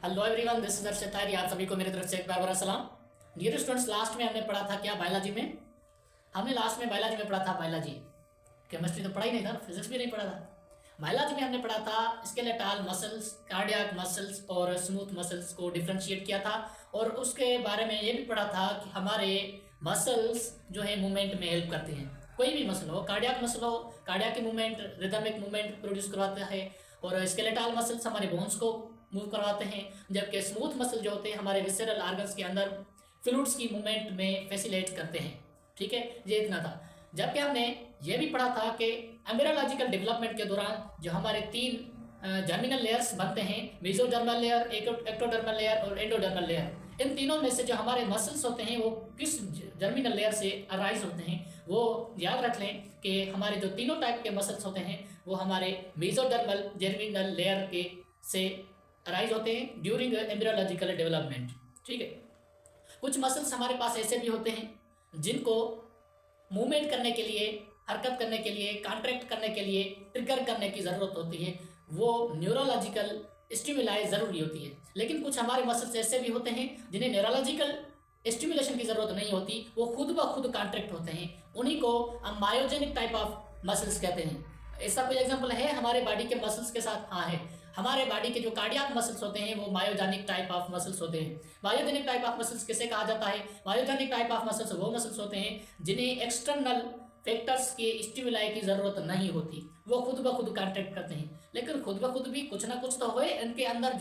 Hello everyone, this is Arshad तारी। आप सभी को मेरी तरफ से एक बार बड़ा सलाम। डियर स्टूडेंट्स, लास्ट में हमने पढ़ा था क्या? बायोलॉजी में हमने लास्ट में बायोलॉजी में पढ़ा था बायोलॉजी। केमिस्ट्री तो पढ़ा ही नहीं था, फिजिक्स भी नहीं पढ़ा था। बायोलॉजी में हमने पढ़ा था स्केलेटल मसल्स, कार्डियक मसल्स और स्मूथ मसल्स को डिफ्रेंशिएट किया था। और उसके बारे में ये भी पढ़ा था कि हमारे मसल्स जो है मूवमेंट में हेल्प करते हैं। कोई भी मसल हो, कार्डियक मसल हो, कार्डियक की मूवमेंट रिदमिक मूवमेंट प्रोड्यूस करवाता है। और स्केलेटल मसल्स हमारे बोन्स को मूव करवाते हैं, जबकि स्मूथ मसल जो होते हैं हमारे विसरल ऑर्गन्स के अंदर फ्लूइड्स की मूवमेंट में फैसिलिटेट करते हैं। ठीक है, ये इतना था। जबकि हमने ये भी पढ़ा था कि एम्ब्रियोलॉजिकल डेवलपमेंट के दौरान जो हमारे तीन जर्मिनल लेयर्स बनते हैं, मेसोडर्मल लेयर, एक्टोडर्मल लेयर और एंडोडर्मल लेयर, इन तीनों में से जो हमारे मसल्स होते हैं वो किस जर्मिनल लेयर से अराइज होते हैं, वो याद रख लें कि हमारे जो तीनों टाइप के मसल्स होते हैं वो हमारे मेसोडर्मल जर्मिनल लेयर के से अराइज होते हैं ड्यूरिंग एम्ब्रियोलॉजिकल डेवलपमेंट। ठीक है, कुछ मसल्स हमारे पास ऐसे भी होते हैं जिनको मूवमेंट करने के लिए, हरकत करने के लिए, कॉन्ट्रैक्ट करने के लिए ट्रिगर करने की ज़रूरत होती है, वो न्यूरोलॉजिकल स्टिमुलाई ज़रूरी होती है। लेकिन कुछ हमारे मसल्स ऐसे भी होते हैं जिन्हें न्यूरोलॉजिकल स्टिमुलेशन की ज़रूरत नहीं होती, वो खुद ब खुद कॉन्ट्रैक्ट होते हैं। उन्हीं को हम मायोजेनिक टाइप ऑफ मसल्स कहते हैं। ऐसा कोई एग्जाम्पल है हमारे बॉडी के मसल्स के साथ? हाँ है। हमारे बॉडी के जो कार्डियक मसल्स होते हैं वो मायोजेनिक टाइप ऑफ मसल्स होते हैं। मायोजेनिक टाइप ऑफ मसल्स किसे कहा जाता है? मायोजेनिक टाइप ऑफ मसल्स वो मसल्स होते हैं जिन्हें एक्सटर्नल फैक्टर्स के स्टिमुलाई की जरूरत नहीं होती, वो खुद ब खुद कॉन्ट्रैक्ट करते हैं। लेकिन खुद ब खुद भी कुछ ना कुछ तो हो इनके अंदर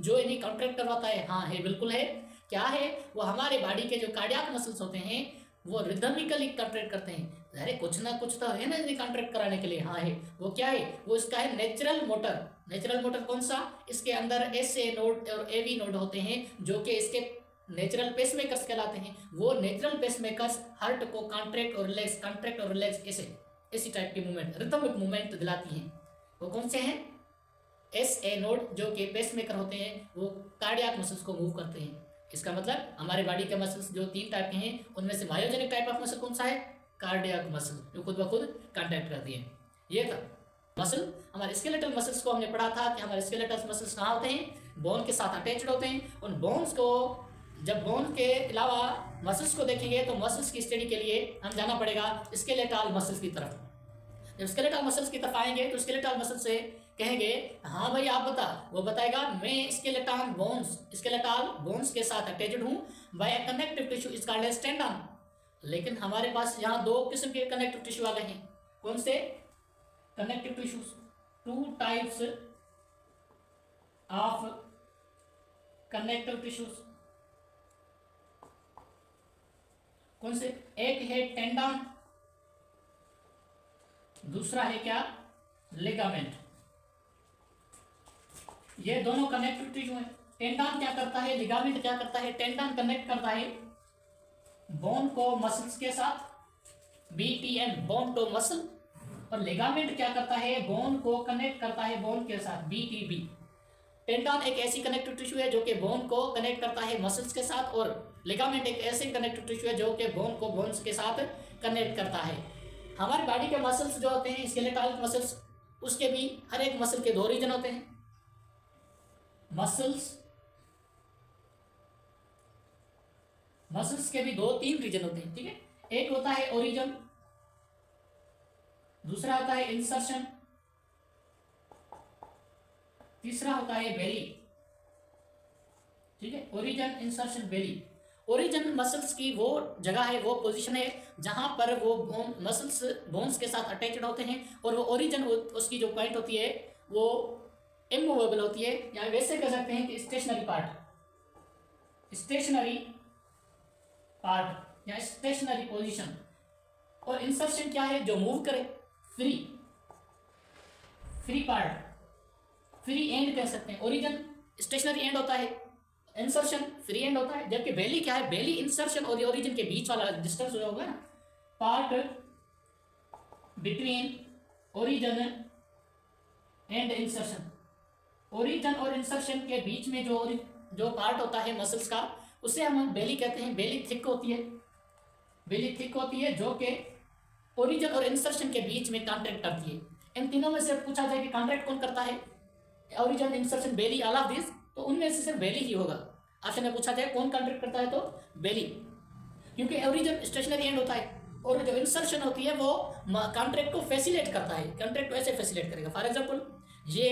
जो इन्हें कॉन्ट्रैक्ट करवाता है। हाँ है, बिल्कुल है। क्या है? वो हमारे बॉडी के जो कार्डियक मसल्स होते हैं वो रिदमिकली कॉन्ट्रैक्ट करते हैं। अरे कुछ ना कुछ तो है ना इन्हें कॉन्ट्रैक्ट कराने के लिए। हाँ है, वो क्या है? वो इसका है नेचुरल मोटर। नेचुरल मोटर कौन सा? इसके अंदर एस ए नोड और ए वी नोड होते हैं जो कि इसके नेचुरल पेसमेकर्स कहलाते हैं। वो नेचुरल पेसमेकर्स हार्ट को कॉन्ट्रैक्ट और रिलैक्स, कॉन्ट्रैक्ट और रिलैक्स, इसी टाइप की मूवमेंट, रिदमिक मूवमेंट दिलाती हैं। वो कौन से हैं? एस ए नोड जो कि पेसमेकर होते हैं, वो कार्डियक मसल्स को मूव करते हैं। इसका मतलब हमारे बॉडी के मसल्स जो तीन टाइप के हैं उनमें से मायोजेनिक टाइप ऑफ मसल कौन सा है? कार्डियक मसल, जो खुद ब खुद कॉन्ट्रैक्ट करती है। ये था मसल। हमारे स्केलेटल मसल्स को हमने पढ़ा था कि हमारे स्केलेटल मसल्स कहाँ होते हैं? बोन के साथ अटैच्ड होते हैं। उन बोन्स को, जब बोन के अलावा मसल्स को देखेंगे तो मसल्स की स्टडी के लिए हम जाना पड़ेगा स्केलेटल मसल्स की तरफ। जब स्केलेटल मसल्स की तरफ आएंगे तो स्केलेटल मसल से कहेंगे हाँ भाई आप बता, वो बताएगा मैं स्केलेटल बोन्स के साथ अटैच्ड हूँ by connective tissue is called as tendon. लेकिन हमारे पास यहाँ दो किस्म के कनेक्टिव टिश्यू आ गए हैं। कौन से connective tissues? Two types of connective tissues. कौन से? एक है टेंडन, दूसरा है क्या? लिगामेंट। ये दोनों कनेक्टिव टिश्यू है। टेंडन क्या करता है, लिगामेंट क्या करता है? टेंडन कनेक्ट करता है बोन को मसल्स के साथ, BTM, बोन टू मसल। और लिगामेंट क्या करता है? बोन को कनेक्ट करता है बोन के साथ, BTB। टेंडन एक ऐसी कनेक्टिव टिश्यू है जो कि बोन को कनेक्ट करता है मसल्स के साथ, और लिगामेंट एक ऐसे कनेक्टिव टिश्यू है जो कि बोन को बोन्स के साथ कनेक्ट करता है। हमारी बॉडी के मसल्स जो होते हैं स्केलेटल मसल्स, उसके भी हर एक मसल के दो रीजन होते हैं। मसल्स के भी दो तीन रीजन होते हैं। ठीक है, एक होता है ओरिजिन, दूसरा होता है इंसर्शन, तीसरा होता है बेली। ठीक है, ओरिजिन, इंसर्शन, बेली। ओरिजिन मसल्स की वो जगह है, वो पोजीशन है जहां पर वो मसल्स बोन्स के साथ अटैच्ड होते हैं। और वो ओरिजिन, उसकी जो पॉइंट होती है वो इमूवेबल होती है, या वैसे कह सकते हैं कि स्टेशनरी पार्ट या स्टेशनरी पोजीशन। और इंसर्शन क्या है? जो मूव करे, फ्री पार्ट, फ्री एंड कह सकते हैं। ओरिजिन स्टेशनरी एंड होता है, इंसर्शन फ्री एंड होता है। जबकि बेली क्या है? बेली इंसर्शन और ओरिजिन के बीच वाला डिस्टेंस जो होगा ना, part between origin and insertion. Origin और इंसर्शन के बीच में जो पार्ट होता है मसल्स का, उसे हम बेली कहते हैं। बेली थिक होती है जो कि ओरिजिन और इंसर्शन के बीच में कॉन्ट्रैक्ट करती है। इन तीनों में से पूछा जाए कि कॉन्ट्रैक्ट कौन करता है? Origin, insertion, belly, all of this तो उनमें से सिर्फ बेली ही होगा। आपसे मैं पूछा जाए कौन कॉन्ट्रैक्ट करता है, तो बेली, क्योंकि ओरिजिन स्टेशनरी एंड होता है और जो इंसर्शन होती है वो कॉन्ट्रैक्ट को फैसिलिटेट करता है। कॉन्ट्रैक्ट वैसे फैसिलिटेट करेगा। फॉर एग्जांपल ये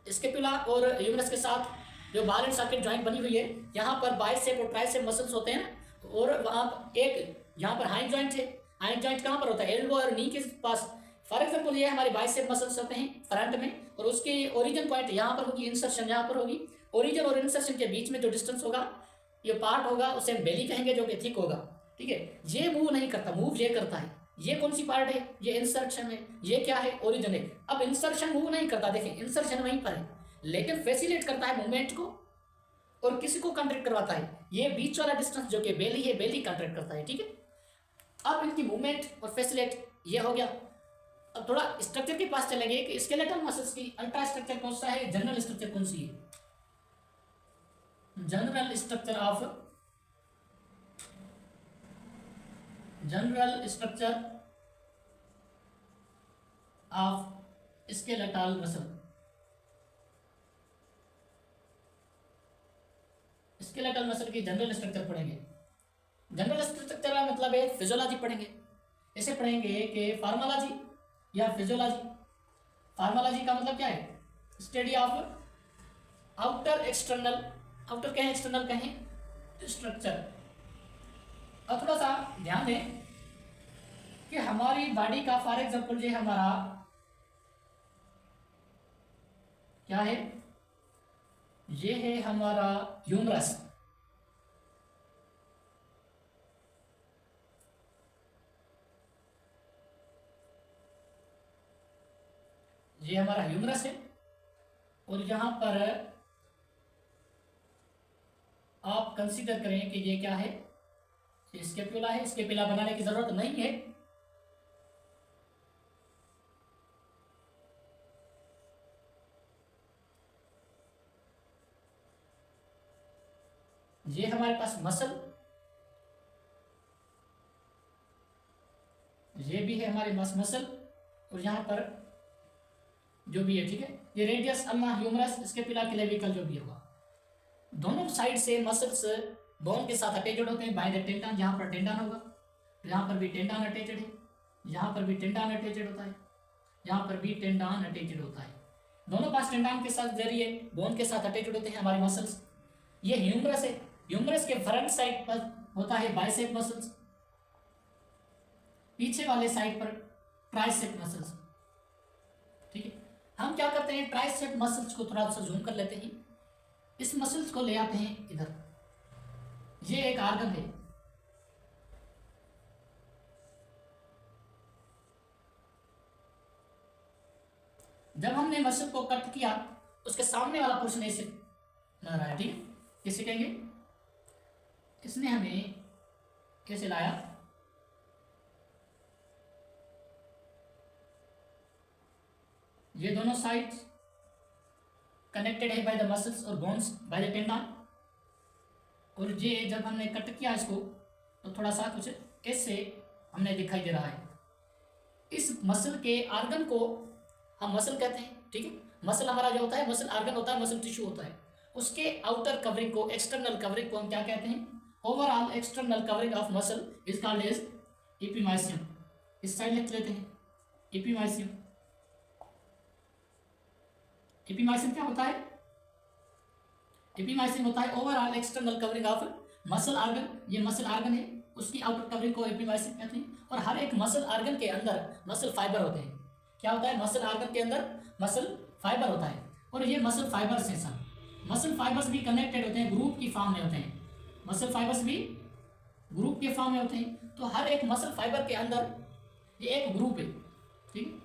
स्केपुला और ह्यूमरस के साथ जो बाल एंड सॉकेट जॉइंट बनी हुई है, यहाँ पर बाइसेप और ट्राइसेप मसल्स होते हैं ना, और वहाँ एक यहाँ पर हाइंड जॉइंट है। हाइंड जॉइंट कहाँ पर होता है, एल्बो और नी के पास। फॉर एग्जांपल ये हमारे बाइसेप मसल्स होते हैं फ्रंट में, और उसकी ओरिजिन पॉइंट यहाँ पर होगी, इंसर्शन यहाँ पर होगी। ओरिजिन और इंसर्शन के बीच में जो डिस्टेंस होगा, ये पार्ट होगा, उसे हम बेली कहेंगे, जो कि थिक होगा। ठीक है, ये मूव नहीं करता, मूव ये करता है। ये कौन सी पार्ट है, ये इंसर्शन है। ये क्या है, ओरिजिन है। अब इंसर्शन मूव नहीं करता, देखिए इंसर्शन वहीं पर है, लेकिन फैसिलिटेट करता है मूवमेंट को और किसी को कॉन्ट्रैक्ट करवाता है। ये बीच वाला डिस्टेंस जो कि बेली है, बेली कॉन्ट्रैक्ट करता है। ठीक है, अब इनकी मूवमेंट और फैसिलिटेट ये हो गया। अब थोड़ा स्ट्रक्चर के पास चलेंगे कि स्केलेटल मसल्स की अल्ट्रा स्ट्रक्चर कौन सा है, जनरल स्ट्रक्चर कौन सी है। General structure of skeletal muscle. Skeletal muscle की जनरल स्ट्रक्चर पढ़ेंगे। जनरल स्ट्रक्चर का मतलब है फिजियोलॉजी पढ़ेंगे। इसे पढ़ेंगे कि फार्मालॉजी या फिजियोलॉजी। फार्मालॉजी का मतलब क्या है, study of outer external, outer कहें एक्सटर्नल कहें, स्ट्रक्चर। और थोड़ा सा ध्यान दें कि हमारी बॉडी का फॉर एग्जांपल ये हमारा क्या है, ये है हमारा ह्यूमरस। ये हमारा ह्यूमरस है, और यहां पर आप कंसीडर करें कि ये क्या है, ये स्केपुला है। स्केपुला बनाने की जरूरत नहीं है, ये हमारे पास मसल, ये भी है हमारे पास मसल, और यहां पर जो भी है, ठीक है, ये radius ulna humerus scapula clavicle जो भी होगा। दोनों साइड से मसल्स बोन के साथ अटैचड होते हैं बाय द टेंडन। यहाँ पर टेंडन होगा, यहाँ पर भी टेंडन अटैचड है, यहाँ पर भी टेंडन अटैचड होता है, यहाँ पर भी टेंडन अटैचड होता है। दोनों पास टेंडन के साथ जरिए बोन के साथ अटैचड होते हैं हमारे मसल्स। ये ह्यूमरस है। ह्यूमरस के फ्रंट साइड पर होता है बाइसेप मसल्स, पीछे वाले साइड पर ट्राइसेप मसल्स। ठीक है, हम क्या करते हैं, ट्राइसेप मसल्स को थोड़ा सा जूम कर लेते हैं। इस मसल्स को ले आते हैं इधर। ये एक आर्गन है, जब हमने मसल को कट किया उसके सामने वाला पोर्शन ऐसे नजर आया। ठीक है, किसे कहेंगे, इसने हमें कैसे लाया, ये दोनों साइड्स कनेक्टेड है बाय द मसल्स और बोन्स बाय द टेंडन। और ये जब हमने कट किया इसको तो थोड़ा सा कुछ ऐसे हमने दिखाई दे रहा है। इस मसल के आर्गन को हम मसल कहते हैं। ठीक है, मसल हमारा जो होता है, मसल आर्गन होता है, मसल टिश्यू होता है। उसके आउटर कवरिंग को, एक्सटर्नल कवरिंग को हम क्या कहते हैं, overall external covering of muscle is called as epimysium. इस साइड लिख लेते हैं, एपिमाइसियम। एपिमाइसियम क्या होता है, एपिमाइसियम होता है overall external covering of muscle organ. ये मसल आर्गन है, उसकी आउटर कवरिंग को एपिमाइसियम कहते हैं। और हर एक मसल आर्गन के अंदर मसल फाइबर होते हैं। क्या होता है, मसल आर्गन के अंदर मसल फाइबर होता है, और ये मसल फाइबर्स हैं सब। मसल फाइबर्स भी कनेक्टेड होते हैं, ग्रुप की फॉर्म में होते हैं। मसल फाइबर्स भी ग्रुप के फॉर्म में होते हैं। तो हर एक मसल फाइबर के अंदर ये एक ग्रुप है। ठीक है,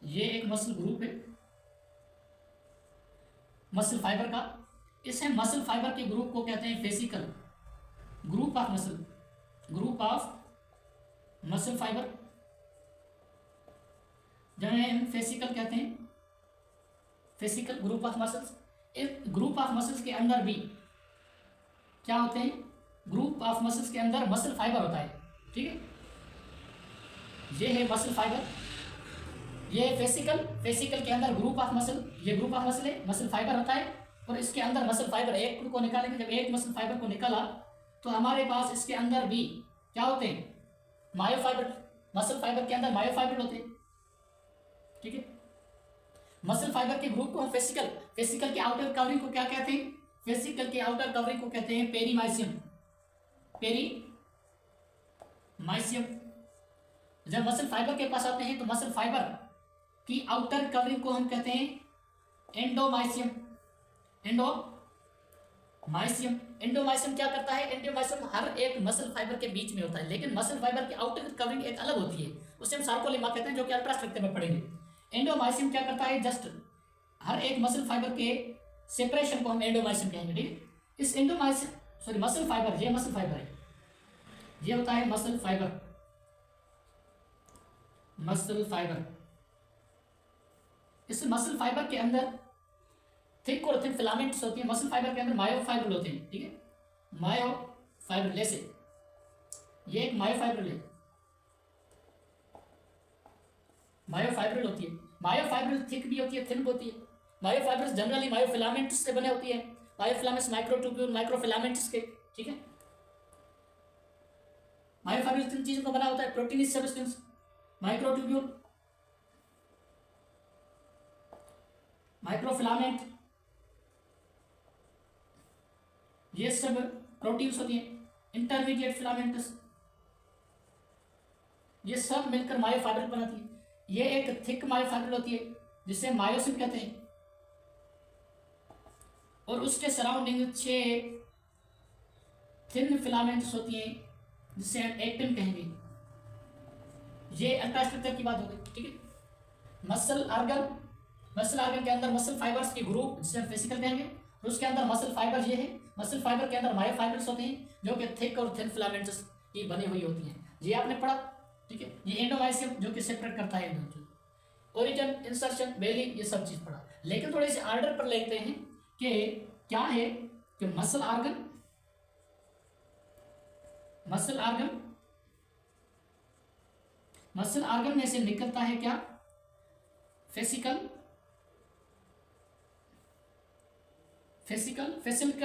ये एक मसल ग्रुप है मसल फाइबर का। इसे मसल फाइबर के ग्रुप को कहते हैं fascicle, group of muscle, group of muscle fibre, जिन्हें हम फेसिकल कहते हैं, फेसिकल ग्रुप ऑफ मसल्स। इस ग्रुप ऑफ मसल्स के अंदर भी क्या होते हैं, ग्रुप ऑफ मसल्स के अंदर मसल फाइबर होता है। ठीक है, ये है मसल फाइबर, ये फेसिकल के अंदर ग्रुप ऑफ मसल, ये ग्रुप ऑफ मसल है, मसल फाइबर होता है, और इसके अंदर मसल फाइबर एक को निकालेंगे। जब एक मसल फाइबर को निकाला तो हमारे पास इसके अंदर भी क्या होते हैं, मायोफाइबर। मसल फाइबर के अंदर मायोफाइबर होते हैं, ठीक है। मसल फाइबर के ग्रुप को हम फेसिकल के आउटर कवरिंग को क्या कहते हैं, फेसिकल के आउटर कवरिंग को कहते हैं पेरीमाइसियम। जब मसल फाइबर के पास आते हैं तो मसल फाइबर की आउटर कवरिंग को हम कहते हैं एंडोमाइसियम। एंडोमाइसियम क्या करता है, एंडोमाइसियम हर एक मसल फाइबर के बीच में होता है, लेकिन मसल फाइबर की आउटर कवरिंग एक अलग होती है, उसे हम सार्कोलेमा कहते हैं, जो कि अल्ट्रास्ट्रक्चर में पढ़ेंगे। एंडोमाइसियम क्या करता है, जस्ट हर एक मसल फाइबर के सेपरेशन को हम एंडोमाइसियम कहेंगे, ठीक है। इस मसल फाइबर, ये मसल फाइबर है, ये होता है मसल फाइबर। इस मसल फाइबर के अंदर थिक और थिन फिलामेंट्स होती है। मसल फाइबर के अंदर मायोफाइब्रिल होते हैं, ठीक है। मायोफाइब्रिल ऐसे, ये एक मायोफाइब्रिल है, मायोफाइब्रिल होती है। मायोफाइब्रिल थिक भी होती है, थिन भी होती है। मायोफाइब्रिल्स जनरली मायोफिलामेंट्स से बने होती है। मायोफिलामेंट्स माइक्रोट्यूब्यूल माइक्रोफिलामेंट्स के, ठीक है। मायोफाइब्रिल तीन चीजों का बना होता है, प्रोटीनस सब्सटेंस, माइक्रोट्यूब्यूल, माइक्रोफिलामेंट, ये सब प्रोटीन्स होती हैं। इंटरमीडिएट फिलामेंट्स, ये सब मिलकर मायोफाइब्रिल बनाती है। ये एक थिक मायोफाइब्रिल होती है जिसे मायोसिन कहते हैं, और उसके सराउंडिंग 6 थिन फिलामेंट्स होती हैं जिसे हम एक्टिन कहेंगे। ये अल्ट्रास्ट्रक्चर की बात हो गई, ठीक है। मसल ऑर्गन के अंदर मसल फाइबर्स के ग्रुप जिसे हम फेसिकल कहेंगे, और उसके अंदर मसल फाइबर ये है। मसल फाइबर के अंदर मायोफाइब्रिल्स होते हैं जो कि थिक और थिन फिलामेंट्स की बनी हुई होती हैं, ये आपने पढ़ा, ठीक है। ये एंडोमाइसियम जो कि सेपरेट करता है, ओरिजिन, इंसर्शन, बेली, ये सब चीज पढ़ा। लेकिन थोड़े से आर्डर पर लेते हैं कि क्या है कि मसल ऑर्गन में से निकलता है क्या, फेसिकल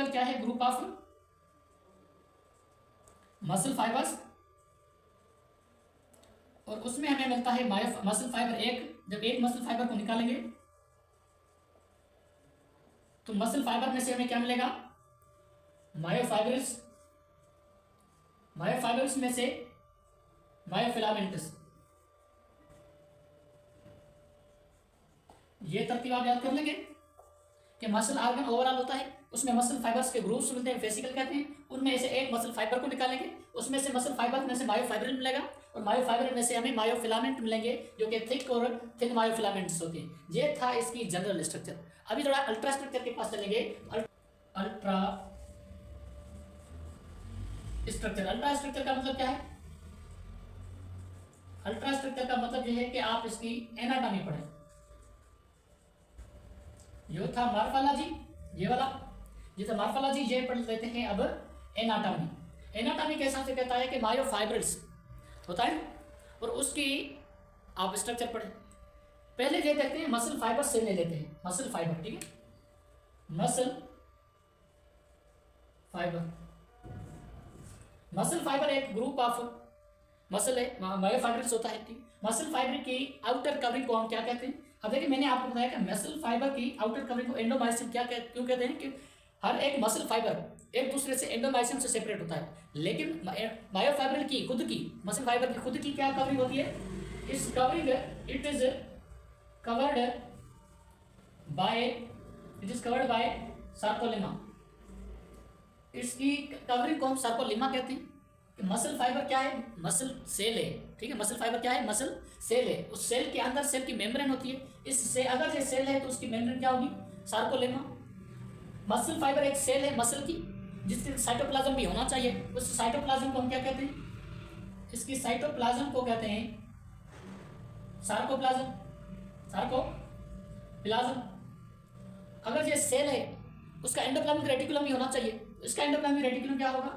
क्या है, ग्रुप ऑफ मसल फाइबर्स, और उसमें हमें मिलता है मसल फाइबर एक। जब एक मसल फाइबर को निकालेंगे तो मसल फाइबर में से हमें क्या मिलेगा, मायोफाइब्रिल्स में से मायोफिलामेंट्स। ये तरतीब आप याद कर लेंगे कि मसल ऑर्गन ओवरऑल होता है, उसमें मसल फाइबर्स के ग्रुप्स मिलते हैं, फेसिकल कहते हैं। उनमें से एक मसल फाइबर को निकालेंगे, उसमें से मसल फाइबर में से मायोफाइब्रिल मिलेगा, और मायोफाइब्रिल में से हमें मायोफिलामेंट मिलेंगे जो कि थिक और थिन मायोफिलामेंट्स होते हैं। ये था इसकी जनरल स्ट्रक्चर। अभी थोड़ा अल्ट्रा स्ट्रक्चर के पास चलेंगे। अल्ट्रा स्ट्रक्चर का मतलब क्या है, अल्ट्रा स्ट्रक्चर का मतलब यह है कि आप इसकी एनाटॉमी पढ़ें। ये था मॉर्फोलॉजी, ये वाला ये था मॉर्फोलॉजी, ये पढ़ लेते हैं अब एनाटॉमी के हिसाब से कहता है कि मायोफाइब्रिल्स होता है और उसकी आप स्ट्रक्चर पढ़ें। पहले ये देखते हैं मसल फाइबर से ले लेते हैं, मसल फाइबर, ठीक है। मसल फाइबर एक ग्रुप ऑफ मसल है, मायोफाइब्रिल्स होता है, ठीक। मसल फाइबर की आउटर कवरिंग को हम क्या कहते हैं। अब देखिए मैंने आपको बताया कि मसल फाइबर की आउटर कवरिंग को एंडोमाइसियम क्यों कहते हैं कि हर एक मसल फाइबर एक दूसरे से एंडोमाइसियम से सेपरेट होता है। लेकिन मायोफाइब्रिल की खुद की, मसल फाइबर की खुद की क्या कवरिंग होती है, इस covering it is covered by sarcolemma. इसकी कवरिंग को हम सार्कोलेमा कहते हैं। मसल फाइबर क्या है, मसल सेल है, ठीक है। मसल फाइबर क्या है, मसल सेल है। उस सेल के अंदर सेल की मेम्ब्रेन होती है। इससे अगर ये सेल है तो उसकी मेम्ब्रेन क्या होगी, सार्कोलेमा। मसल फाइबर एक सेल है मसल की जिसके साइटोप्लाज्म भी होना चाहिए। उस साइटोप्लाज्म को हम क्या कहते हैं, इसकी साइटोप्लाज्म को कहते हैं सार्कोप्लाज्म। अगर ये सेल है उसका एंडोप्लाज्मिक रेटिकुलम भी होना चाहिए। इसका एंडोप्लाज्मिक रेटिकुलम क्या होगा,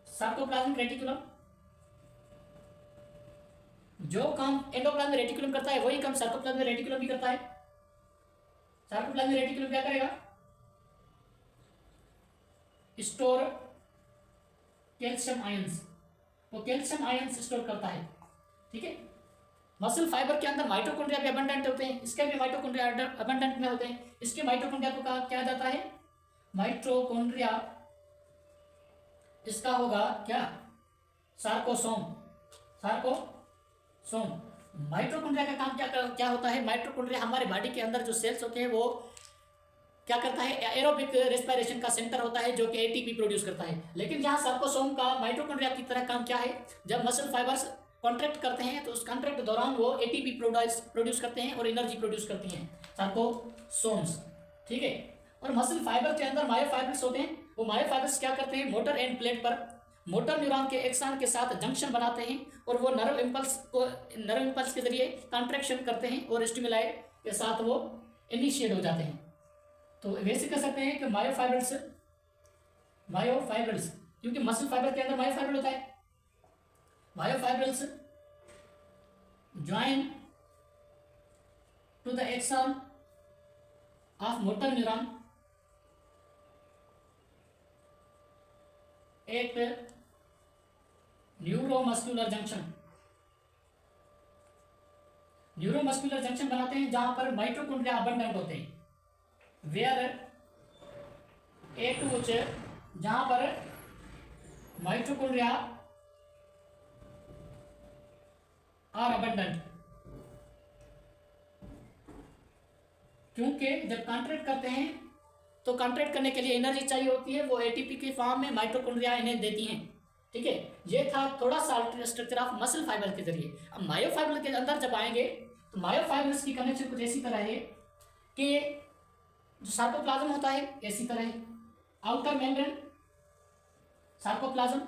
सार्कोप्लाज्मिक रेटिकुलम। जो काम एंडोप्लाज्मिक रेटिकुलम करता है वही काम सार्कोप्लाज्मिक रेटिकुलम भी करता है। सार्कोप्लाज्मिक रेटिकुलम क्या करेगा? स्टोर कैल्शियम आयंस, वो कैल्शियम आयंस स्टोर करता है। ठीक है। मसल फाइबर के अंदर माइटोकॉन्ड्रिया भी अबंडेंट होते हैं, इसके भी माइटोकॉन्ड्रिया अबंडेंट में होते हैं। इसके माइटोकॉन्ड्रिया को कहा क्या जाता है? माइटोकॉन्ड्रिया। इसका होगा क्या? सार्कोसोम। सार्कोसोम। माइटोकॉन्ड्रिया का काम क्या होता है? माइटोकॉन्ड्रिया हमारे बॉडी के अंदर जो सेल्स होते हैं वो क्या करता है? एरोबिक रेस्पिरेशन का सेंटर होता है जो कि एटीपी प्रोड्यूस करता है। लेकिन जहां सार्कोसोम का माइटोकॉन्ड्रिया की तरह काम क्या है? जब मसल फाइबर्स कॉन्ट्रैक्ट करते हैं तो उस कॉन्ट्रैक्ट के दौरान वो एटीपी प्रोड्यूस करते हैं और एनर्जी प्रोड्यूस करती हैं सार्कोसोम्स। ठीक है। और मसल फाइबर के अंदर मायोफाइब्रस होते हैं। वो मायोफाइब्रस क्या करते हैं? मोटर एंड प्लेट पर मोटर न्यूरॉन के एक्सन के साथ जंक्शन बनाते हैं और वो नर्व इंपल्स के जरिए कॉन्ट्रैक्शन करते हैं और स्टिमुलाई के साथ वो इनिशिएट हो जाते हैं। तो वैसे कह सकते हैं कि मायोफाइब्रस क्योंकि मसल फाइबर के अंदर मायोफाइबर होता है। Myofibres join to the axon of motor neuron at neuromuscular junction बनाते हैं जहां पर माइटोकॉन्ड्रिया अबंडेंट होते हैं। वेयर जहां पर माइटोकॉन्ड्रिया आर अबंडेंट। क्योंकि जब कॉन्ट्रैक्ट करते हैं तो कॉन्ट्रैक्ट करने के लिए एनर्जी चाहिए होती है, वो एटीपी के फॉर्म में माइटोकॉन्ड्रिया इन्हें देती हैं। ठीक है। ये था थोड़ा सा स्ट्रक्चर ऑफ मसल फाइबर के जरिए। अब मायोफाइबर के अंदर जब आएंगे तो मायोफाइबर्स की कनेक्शन कुछ ऐसी तरह है कि जो सार्कोप्लाज्म होता है ऐसी तरह है। आउटर मेम्ब्रेन सार्कोप्लाज्म,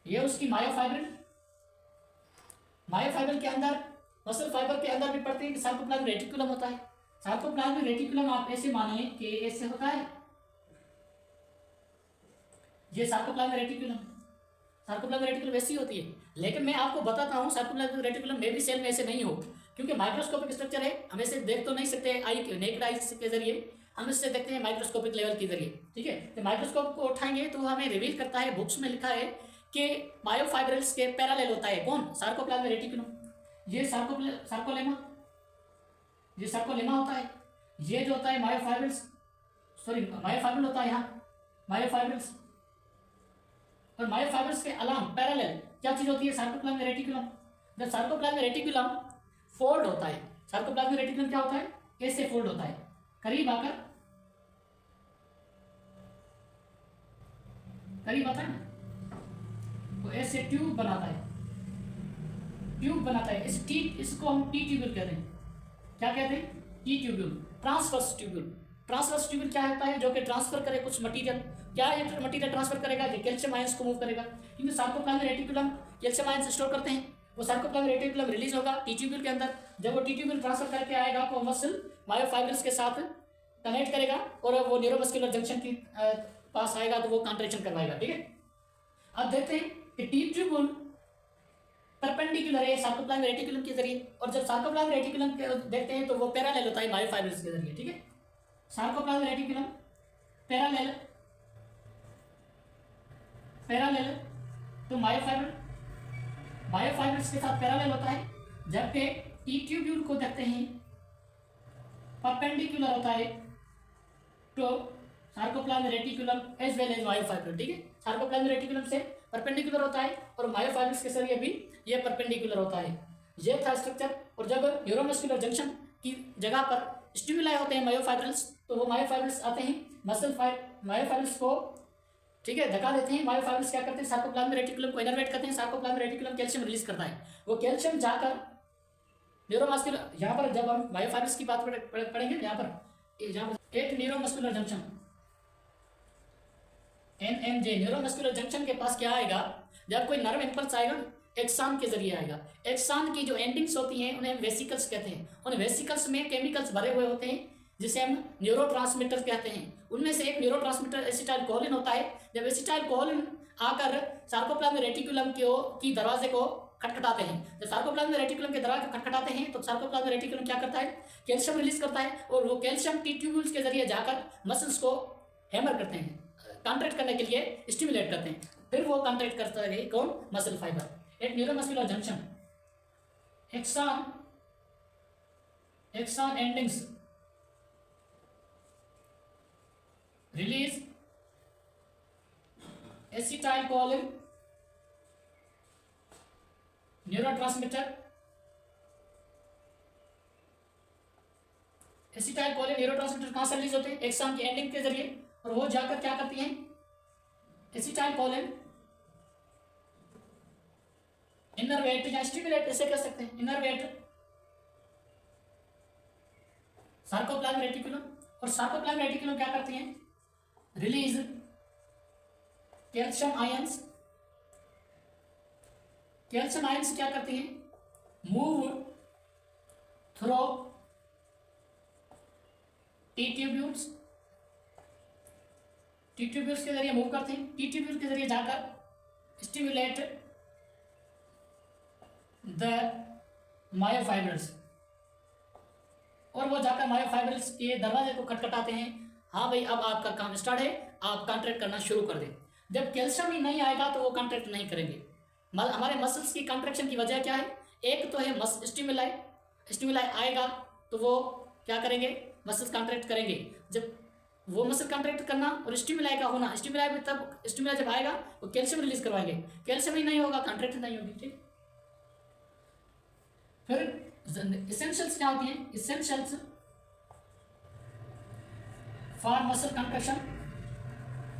ये उसकी मायोफाइबर के अंदर मसल फाइबर के अंदर भी पड़ते हैं कि सार्कोप्लाज्मिक रेटिकुलम होता है। सार्कोप्लाज्मिक रेटिकुलम आप ऐसे मानिए कि ऐसे होता है, ये सार्कोप्लाज्मिक रेटिकुलम वैसी होती है। लेकिन मैं आपको बताता हूँ सार्कोप्लाज्मिक रेटिकुलम में भी सेल में ऐसे नहीं हो, क्योंकि माइक्रोस्कोपिक स्ट्रक्चर है, हम ऐसे देख तो नहीं सकते नेकेड आई के जरिए, हम इससे देखते हैं माइक्रोस्कोपिक लेवल के जरिए। ठीक है। तो माइक्रोस्कोप को उठाएंगे तो हमें रिवील करता है, बुक्स में लिखा है कि मायोफाइब्रल्स के पैरेलल होता है कौन? Sarcoplasmic reticulum. ये सार्कोलेमा होता है। ये जो होता है मायोफाइब्रल होता है यहाँ मायोफाइब्रल्स। और मायोफाइब्रल्स के अलाम पैरेलल क्या चीज होती है? Sarcoplasmic reticulum. जब सार्कोप्लाज्मिक रेटिकुलम फोल्ड होता है, सार्कोप्लाज्मिक रेटिकुलम क्या होता है? ऐसे फोल्ड होता है, करीब आता है ना, तो ऐसे ट्यूब बनाता है इसको हम टी ट्यूब्यूल कहते हैं। क्या कहते हैं? T tubule. ट्रांसवर्स ट्यूब्यूल क्या होता है? जो कि ट्रांसफर करे कुछ मटेरियल। क्या ये मटेरियल ट्रांसफर करेगा? ये कैल्शियम आयंस को मूव करेगा, क्योंकि sarcoplasmic reticulum calcium ions store करते हैं। वो सार्कोप्लाज्मिक रेटिकुलम रिलीज होगा टी ट्यूब्यूल के अंदर। जब वो टी ट्यूब्यूल ट्रांसफर करके आएगा तो मसल मायोफाइब्रल्स के साथ कनेक्ट करेगा और वो न्यूरोमस्कुलर जंक्शन की पास आएगा तो वो कॉन्ट्रैक्शन करवाएगा। ठीक है। अब देखते हैं कि टी ट्यूब्यूल परपेंडिकुलर है सार्कोप्लाज्मिक रेटिकुलम के जरिए, और जब सार्कोप्लाज्मिक रेटिकुलम देखते हैं तो वो पैरेलल होता है मायोफाइब्रल्स के जरिए। ठीक है। सार्कोप्लाज्मिक रेटिकुलम पैरेलल तो मायोफाइब्रल्स के साथ पैरेलल होता है, जबकि टी ट्यूब्यूल को देखते हैं परपेंडिकुलर होता है तो sarcoplasmic reticulum as well as myofibrillar. ठीक है। सार्कोप्लाज्मिक रेटिकुलम से परपेंडिकुलर होता है और मायोफाइब्रल्स के जरिए भी ये परपेंडिकुलर होता है। ये था स्ट्रक्चर। और जब न्यूरोमस्कुलर जंक्शन की जगह पर स्टिमुलाई होते हैं मायोफाइब्रल्स, तो वो मायोफाइब्रल्स आते हैं मायोफाइब्रल्स को, ठीक है, धक्का देते हैं। मायोफाइब्रल्स क्या करते हैं? सार्कोप्लाज्मिक रेटिकुलम को इनर्वेट करते हैं। सार्कोप्लाज्मिक रेटिकुलम कैल्शियम रिलीज करता है, वो कैल्शियम जाकर न्यूरोमस्कुलर, यहाँ पर जब हम मायोफाइब्रल्स की बात पढ़ेंगे यहाँ पर एक neuromuscular junction NMJ neuromuscular junction के पास क्या आएगा? जब कोई नर्व इंपल्स आएगा एक्सान के जरिए आएगा। एक्सान की जो एंडिंग्स होती हैं उन्हें वेसिकल्स कहते हैं। उन वेसिकल्स में केमिकल्स भरे हुए होते हैं जिसे हम न्यूरोट्रांसमीटर कहते हैं। उनमें से एक न्यूरोट्रांसमीटर एसिटाइलकोलिन होता है। जब एसिटाइलकोलिन आकर सार्कोप्लाज्मिक रेटिकुलम की दरवाजे को खटखटाते हैं। जब सार्कोप्लाज्मिक रेटिकुलम के दरवाजे खटखटाते हैं तो सार्कोप्लाज्मिक रेटिकुलम क्या करता है, कैल्शियम रिलीज करता है और वो कैल्शियम टी ट्यूब्यूल्स के जरिए जाकर मसल्स को हैमर करते हैं, कॉन्ट्रैक्ट करने के लिए स्टिमुलेट करते हैं। फिर वो कॉन्ट्रैक्ट करता है कौन, muscle fibre. At neuromuscular junction axon endings release acetylcholine neurotransmitter. Acetylcholine neurotransmitter कहां से रिलीज होते हैं, एक्सॉन की एंडिंग के जरिए, और वो जाकर क्या करती हैं, एसिटाइलकोलिन इनर्वेट या स्टिमुलेट इसे कह सकते हैं, इनर्वेट सार्कोप्लाज्मिक रेटिकुलम। और सार्कोप्लाज्मिक रेटिकुलम क्या करती हैं, release calcium ions. Calcium ions क्या करती हैं, move through T tubules, T tubules के जरिए मूव करते हैं, टी ट्यूब्यूल्स के जरिए जाकर स्टिमुलेट द मायोफाइब्रल्स, और वो जाकर मायोफाइब्रल्स के दरवाजे को खटखटाते हैं। हाँ भाई अब आपका काम स्टार्ट है, आप कॉन्ट्रैक्ट करना शुरू कर दें। जब कैल्शियम ही नहीं आएगा तो वो कॉन्ट्रैक्ट नहीं करेंगे। हमारे मसल्स की कॉन्ट्रैक्शन की वजह क्या है, एक तो है स्टिमुलाई, स्टिमुलाई आएगा तो वो क्या करेंगे, मसल्स कॉन्ट्रैक्ट करेंगे। जब वो मसल कॉन्ट्रैक्ट करना और स्टिमुलाई का होना, स्टिमुलाई में तब स्टिमुलाई जब आएगा वो कैल्शियम रिलीज करवाएंगे, कैल्शियम ही नहीं होगा कॉन्ट्रैक्ट नहीं होगी। ठीक, फिर इसेंशियल्स क्या होती हैं, essentials for muscle contraction,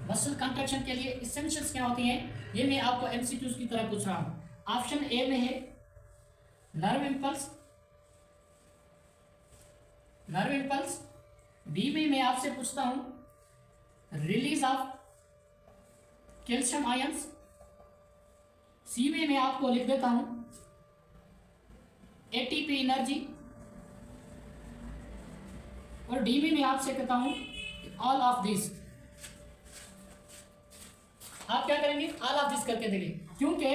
muscle contraction के लिए इसेंशियल्स क्या होती हैं, ये मैं आपको एमसीक्यूज की तरह पूछ रहा हूं। ऑप्शन ए में है nerve impulse, nerve impulse. B में मैं आपसे पूछता हूं release of calcium ions. C में मैं आपको लिख देता हूं एटीपी एनर्जी। और डी में मैं आपसे कहता हूं ऑल ऑफ दिस। आप क्या करेंगे, ऑल ऑफ दिस करके देंगे, क्योंकि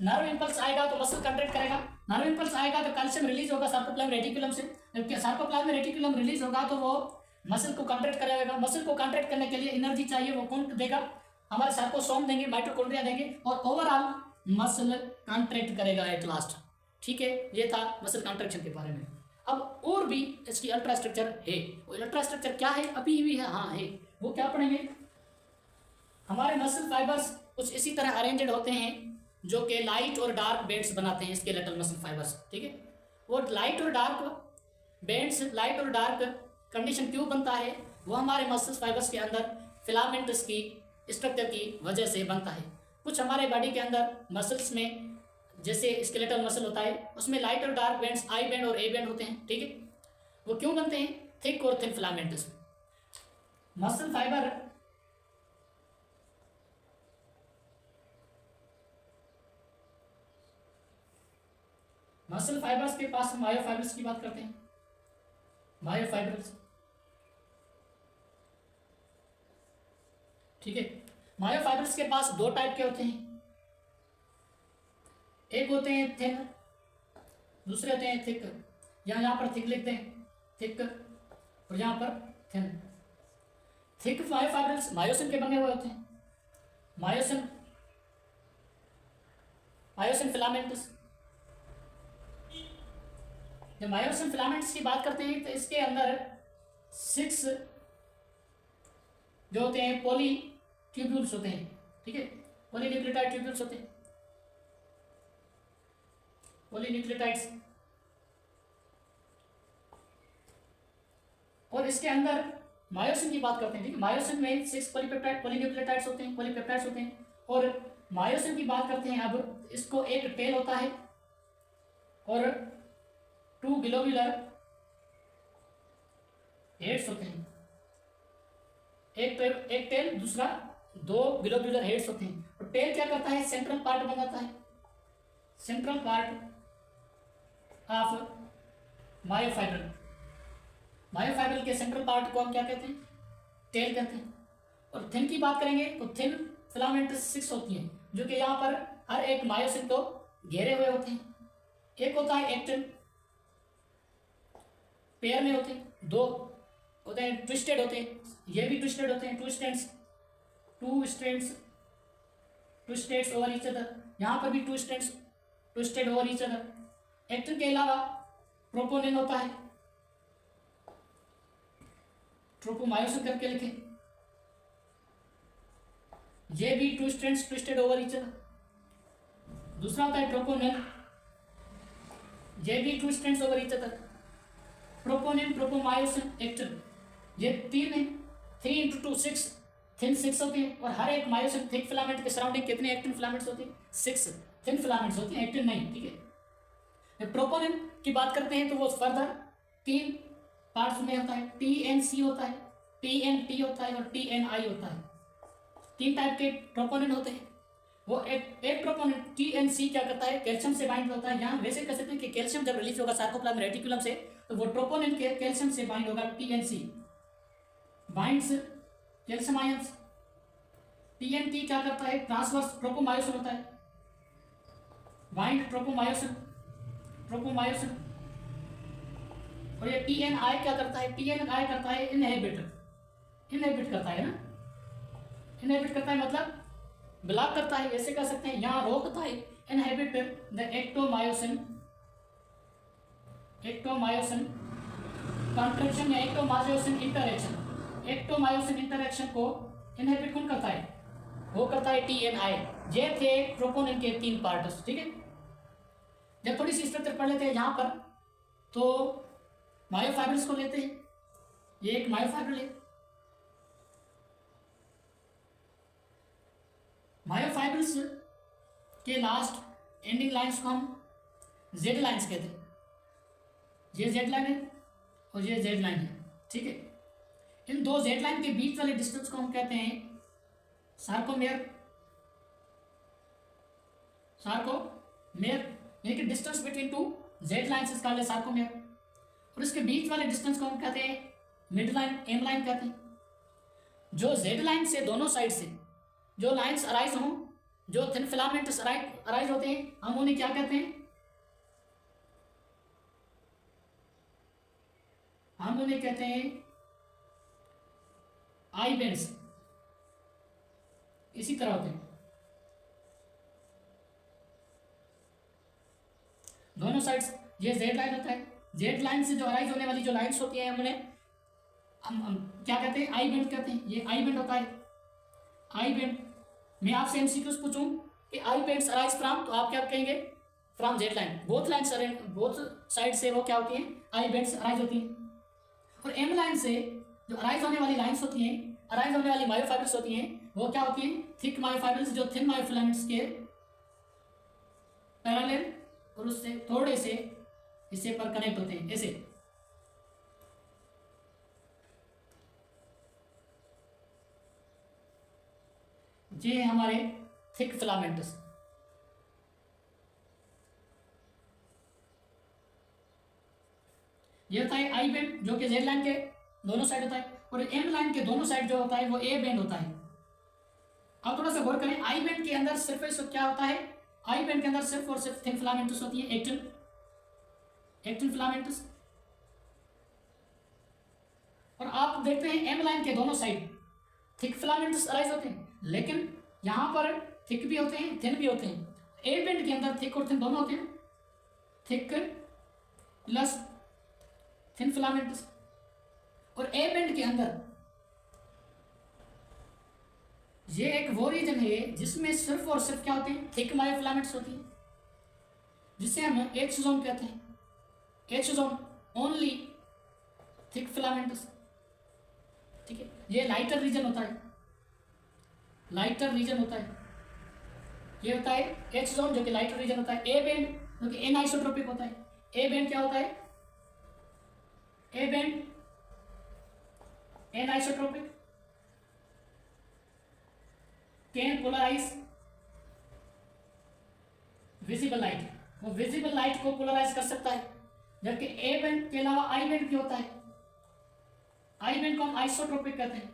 नर्व इंपल्स आएगा तो मसल कंट्रैक्ट करेगा, नर्व इंपल्स आएगा तो कैल्शियम रिलीज होगा सार्कोप्लाज्मिक रेटिकुलम से, जबकि सार्कोप्लाज्मिक रेटिकुलम रिलीज होगा तो वो मसल को कंट्रैक्ट कराएगा। मसल को कंट्रैक्ट करने के लिए एनर्जी चाहिए, वो कौन देगा, हमारे सार्कोसोम देंगे, माइटोकॉन्ड्रिया देंगे, और ओवरऑल मसल कंट्रैक्ट करेगा एट लास्ट। ठीक है, ये था मसल कंट्रैक्शन के बारे में। अब और भी इसकी अल्ट्रा स्ट्रक्चर है, वो अल्ट्रा स्ट्रक्चर क्या है अभी भी है, हाँ है, वो क्या पढ़ेंगे। हमारे मसल फाइबर्स कुछ इसी तरह अरेंजेड होते हैं जो कि लाइट और डार्क बैंड्स बनाते हैं स्केलेटल मसल फाइबर्स। ठीक है, वो लाइट और डार्क बैंड्स, लाइट और डार्क कंडीशन क्यों बनता है, वो हमारे मसल फाइबर्स के अंदर फिलामेंट्स की स्ट्रक्चर की वजह से बनता है। कुछ हमारे बॉडी के अंदर मसल्स में जैसे स्केलेटल मसल होता है उसमें लाइट और डार्क बैंड्स, आई बैंड और ए बैंड होते हैं। ठीक है, वो क्यों बनते हैं, थिक और thin filaments. Muscle fibre muscle fibres के पास मायोफाइब्रल्स की बात करते हैं। मायोफाइब्रल्स, ठीक है, मायोफाइब्रल्स के पास दो टाइप के होते हैं, एक होते हैं थिन, दूसरे होते हैं थिक। यहाँ पर थिक लिखते हैं, थिक, और यहाँ पर थिन। थिक मायोफाइब्रल्स मायोसिन के बने हुए होते हैं, मायोसिन, मायोसिन फिलामेंट्स। जब मायोसिन फिलामेंट्स की बात करते हैं तो इसके अंदर 6 जो होते हैं पॉली ट्यूब्यूल्स होते हैं। ठीक है, पॉलीन्यूक्लियोटाइड ट्यूब्यूल्स होते हैं, पॉलीन्यूक्लियोटाइड्स। और इसके अंदर मायोसिन की बात करते हैं। ठीक है, मायोसिन में 6 पॉलीपेप्टाइड पॉलीन्यूक्लियोटाइड्स होते हैं, पॉलीपेप्टाइड्स होते हैं। और मायोसिन की बात करते हैं, अब इसको एक टेल होता है और 2 ग्लोब्यूलर हेड्स होते हैं, एक टेल, दूसरा 2 ग्लोब्यूलर हेड्स होते हैं। और टेल क्या करता है, सेंट्रल पार्ट बनाता है, central part of myofibril. Myofibril के सेंट्रल पार्ट को हम क्या कहते हैं, टेल कहते हैं। और थिन की बात करेंगे तो थिन फिलामेंट्स 6 होती हैं, जो कि यहाँ पर हर एक मायोसिन को घेरे हुए होते हैं, एक होता है एक्टिन, पेयर में होते हैं, दो होते हैं ट्विस्टेड होते हैं, ये भी ट्विस्टेड होते हैं, to strands twisted over each other, यहाँ पर भी twisted over each other. Actin के अलावा प्रोपोनिन होता है, ट्रोपोमायोसिन करके लिखें, ये भी two strands twisted over each other. दूसरा होता है ट्रोपोनिन, ये भी two strands over each other. Troponin, tropomyosin, actin, ये तीन है, 3 × 2 6, थिन 6 होती है, और हर एक मायोसिन थिक फिलामेंट के सराउंडिंग कितने एक्टिन फिलामेंट्स होती है? 6 थिन फिलामेंट्स होती है, एक्टिन नहीं, ठीक है। प्रोपोनिन की बात करते हैं तो वो फर्दर 3 पार्ट्स में होता है, TNC होता है, TNP होता है और TNI होता है। 3 टाइप के प्रोपोनिन होते हैं। वो एक प्रोपोनिन TNC क्या करता है? कैल्शियम से बाइंड होता है। यहाँ वैसे कह सकते हैं कि कैल्शियम जब रिलीज होगा सार्कोप्लाज्म रेटिकुलम से, तो वो प्रोपोनिन के कैल्शियम से बाइंड होगा, TNC binds calcium ions. TNT क्या करता है? ट्रांसवर्स ट्रोपोमायोसिन होता है, बाइंड ट्रोपोमायोसिन। और ये TNI क्या करता है? TNI करता है इनहेबिट करता है ना, इनहेबिट करता है मतलब ब्लॉक करता है, ऐसे कह सकते हैं। यहाँ रोकता है, इनहेबिट द एक्टोमायोसिन कॉन्ट्रैक्शन या एक्टोमायोसिन इंटरैक्शन को इनहिबिट कौन करता है? वो करता है TNI। ये थे प्रोपोनिन के 3 पार्ट्स, ठीक है। जब थोड़ी सी स्ट्रक्चर पढ़ लेते हैं यहाँ पर, तो मायोफाइब्रिल्स को लेते हैं। ये एक मायोफाइब्रिल है। मायोफाइब्रिल्स के लास्ट एंडिंग लाइंस को हम जेड लाइंस कहते हैं। ये जेड लाइन है और ये जेड लाइन है, ठीक है। इन 2 जेड लाइन के बीच वाले डिस्टेंस को हम कहते हैं सार्कोमेयर, यानी कि distance between 2 Z lines is called sarcomere. और इसके बीच वाले डिस्टेंस को हम कहते हैं मिड लाइन, एम लाइन कहते हैं। जो जेड लाइन से दोनों साइड से जो लाइंस अराइज हों, जो थिन फिलामेंट्स अराइज होते हैं, हम उन्हें क्या कहते हैं? हम उन्हें कहते हैं आई बेंड्स। इसी तरह होते हैं, दोनों साइड्स। ये जेड लाइन होता है, जेड लाइन से जो अराइज होने वाली जो लाइंस होती हैं, हम क्या कहते हैं? आई बेंड कहते हैं। ये आई बेंड होता है, आई बेंड। मैं आपसे एमसीक्यूज पूछूं कि आई बेंड्स अराइज फ्रॉम, तो आप क्या कहेंगे? From Z line. Both side से वो क्या होती हैं? आई बेंड्स अराइज होती हैं। और एम लाइन से जो अराइज होने वाली लाइंस होती हैं, अराइज होने वाली मायोफाइब्रिल्स होती हैं, वो क्या होती हैं? थिक मायोफाइब्रिल्स, जो थिन मायोफिलामेंट्स के पैरेलल और उससे थोड़े से हिस्से पर कनेक्ट होते हैं, ऐसे। ये हमारे थिक फिलामेंट्स। ये होता है आई बेंड, जो कि जेड लाइन के दोनों साइड होता है, और एम लाइन के दोनों साइड जो होता है वो ए बेंड होता है। अब थोड़ा सा गौर करें, आई बेंड के अंदर सिर्फ क्या होता है? आई बेंड के अंदर सिर्फ और सिर्फ थिन फिलामेंट्स होती है, एक्टिन फिलामेंट्स। और आप देखते हैं एम लाइन के दोनों साइड थिक फिलामेंट्स अराइज होते हैं, लेकिन यहाँ पर थिक भी होते हैं, थिन भी होते हैं। ए बेंड के अंदर थिक और थिन दोनों होते हैं, थिक प्लस थिन फिलामेंट्स। और ए बेंड के अंदर ये एक वो रीजन है जिसमें सिर्फ और सिर्फ क्या होते हैं? थिक मायोफिलामेंट्स होती हैं, जिसे हम एच जोन कहते हैं। H zone only thick filaments, ठीक है। ये लाइटर रीजन होता है, ये होता है एच जोन, जो कि लाइटर रीजन होता है। ए बेंड जो कि एनआइसोट्रोपिक होता है। ए बेंड क्या होता है? A band anisotropic, can polarise visible light, वो विजिबल लाइट को पोलराइज कर सकता है। जबकि ए बेंड के अलावा आई बेंड क्या होता है? आई बेंड को हम आइसोट्रोपिक कहते हैं,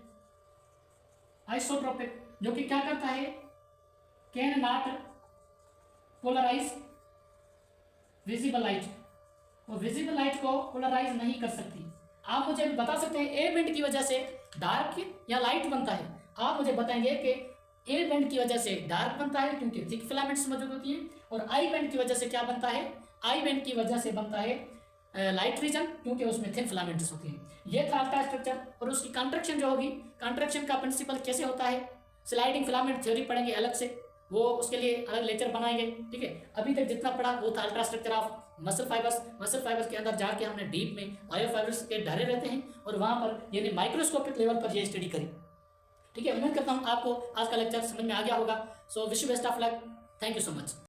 आइसोट्रोपिक, जो कि क्या करता है? Can not polarise visible light, वो विजिबल लाइट को पोलराइज नहीं कर सकती। आप मुझे बता सकते हैं ए बैंड की वजह से डार्क या लाइट बनता है। आप मुझे बताएंगे कि ए बैंड की वजह से डार्क बनता है क्योंकि थिक फिलामेंट्स मौजूद होती है, और आई बैंड की वजह से क्या बनता है, आई बैंड की वजह से बनता है लाइट रीजन क्योंकि उसमें थिन फिलामेंट्स होती हैं। ये था अल्ट्रा स्ट्रक्चर, और उसकी कंट्रक्शन जो होगी, कंट्रक्शन का प्रिंसिपल कैसे होता है, स्लाइडिंग फिलामेंट थ्योरी पढ़ेंगे अलग से, वो उसके लिए अलग लेक्चर बनाएंगे। ठीक है, अभी तक जितना पढ़ा वो था ultra structure of muscle fibres. Muscle fibres के अंदर जाके हमने डीप में मायोफाइबर्स के ढरे रहते हैं, और वहाँ पर यानी माइक्रोस्कोपिक लेवल पर ये स्टडी करी। ठीक है, उम्मीद करता हूँ आपको आज का लेक्चर समझ में आ गया होगा। So wish you best of luck, thank you so much.